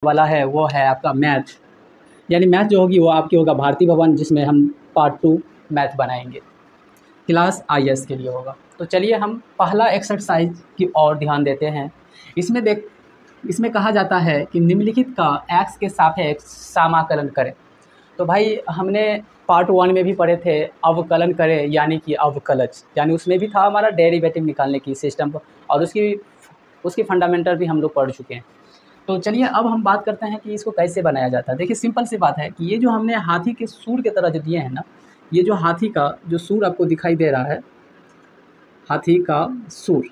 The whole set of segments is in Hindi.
वाला है वो है आपका मैथ, यानी मैथ जो होगी वो आपकी होगा भारती भवन, जिसमें हम पार्ट 2 मैथ बनाएंगे, क्लास IS के लिए होगा। तो चलिए हम पहला एक्सरसाइज की ओर ध्यान देते हैं। इसमें कहा जाता है कि निम्नलिखित का x के सापेक्ष समाकलन करें। तो भाई हमने पार्ट 1 में भी पढ़े थे अवकलन करें, यानी कि अवकलज, यानी उसमें भी था हमारा डेरिवेटिव निकालने की सिस्टम, और उसकी फंडामेंटल भी हम लोग पढ़ चुके हैं। तो चलिए अब हम बात करते हैं कि इसको कैसे बनाया जाता है। देखिए सिंपल सी बात है कि ये जो हमने हाथी के सूर की तरह जो दिए हैं ना, ये जो हाथी का जो सूर आपको दिखाई दे रहा है, हाथी का सूर,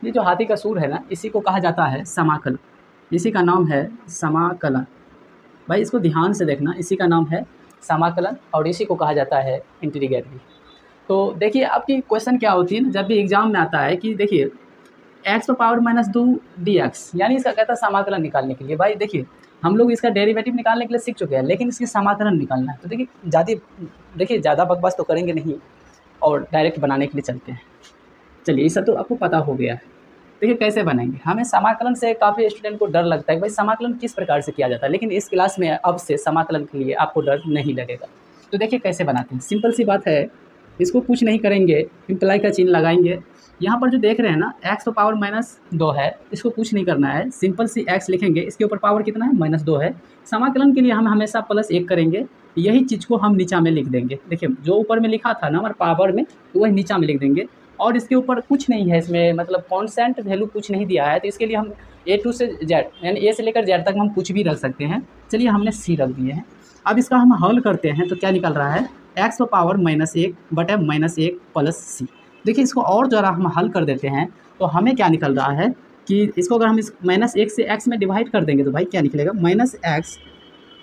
ये जो हाथी का सूर है ना, इसी को कहा जाता है समाकलन, इसी का नाम है समाकलन। भाई इसको ध्यान से देखना, इसी का नाम है समाकलन और इसी को कहा जाता है इंटीग्रेट भी। तो देखिए आपकी क्वेश्चन क्या होती है ना, जब भी एग्जाम में आता है कि देखिए x⁻² dx, यानी इसका कहता है समाकलन निकालने के लिए। भाई देखिए हम लोग इसका डेरिवेटिव निकालने के लिए सीख चुके हैं, लेकिन इसकी समाकलन निकालना है। तो देखिए ज़्यादा बकवास तो करेंगे नहीं और डायरेक्ट बनाने के लिए चलते हैं। चलिए ये सब तो आपको पता हो गया है। देखिए कैसे बनाएंगे। हमें समाकलन से काफ़ी स्टूडेंट को डर लगता है कि भाई समाकलन किस प्रकार से किया जाता है, लेकिन इस क्लास में अब से समाकलन के लिए आपको डर नहीं लगेगा। तो देखिए कैसे बनाते हैं, सिंपल सी बात है, इसको कुछ नहीं करेंगे, इम्प्लाई का चिन्ह लगाएंगे। यहाँ पर जो देख रहे हैं ना x⁻² है, इसको कुछ नहीं करना है, सिंपल सी x लिखेंगे, इसके ऊपर पावर कितना है -2 है। समाकलन के लिए हम हमेशा +1 करेंगे, यही चीज़ को हम नीचा में लिख देंगे। देखिए जो ऊपर में लिखा था ना हमारे पावर में, तो वही नीचा में लिख देंगे, और इसके ऊपर कुछ नहीं है, इसमें मतलब कॉन्स्टेंट वैल्यू कुछ नहीं दिया है, तो इसके लिए हम A से Z, यानी A से लेकर Z तक हम कुछ भी रख सकते हैं। चलिए हमने C रख दिए हैं। अब इसका हम हल करते हैं तो क्या निकल रहा है, x⁻1 बटे -1 + C। देखिए इसको और ज़रा हम हल कर देते हैं तो हमें क्या निकल रहा है कि इसको अगर हम इस -1 से x में डिवाइड कर देंगे तो भाई क्या निकलेगा, -x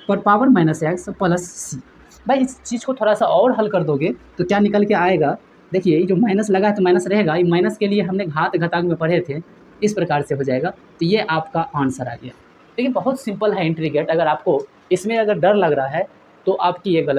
पर पावर -x + C। भाई इस चीज़ को थोड़ा सा और हल कर दोगे तो क्या निकल के आएगा, देखिए ये जो माइनस लगा है तो माइनस रहेगा, ये माइनस के लिए हमने घात घातांक में पढ़े थे, इस प्रकार से हो जाएगा। तो ये आपका आंसर आ गया। देखिए बहुत सिंपल है इंटीग्रेट। अगर आपको इसमें अगर डर लग रहा है तो आपकी ये गलत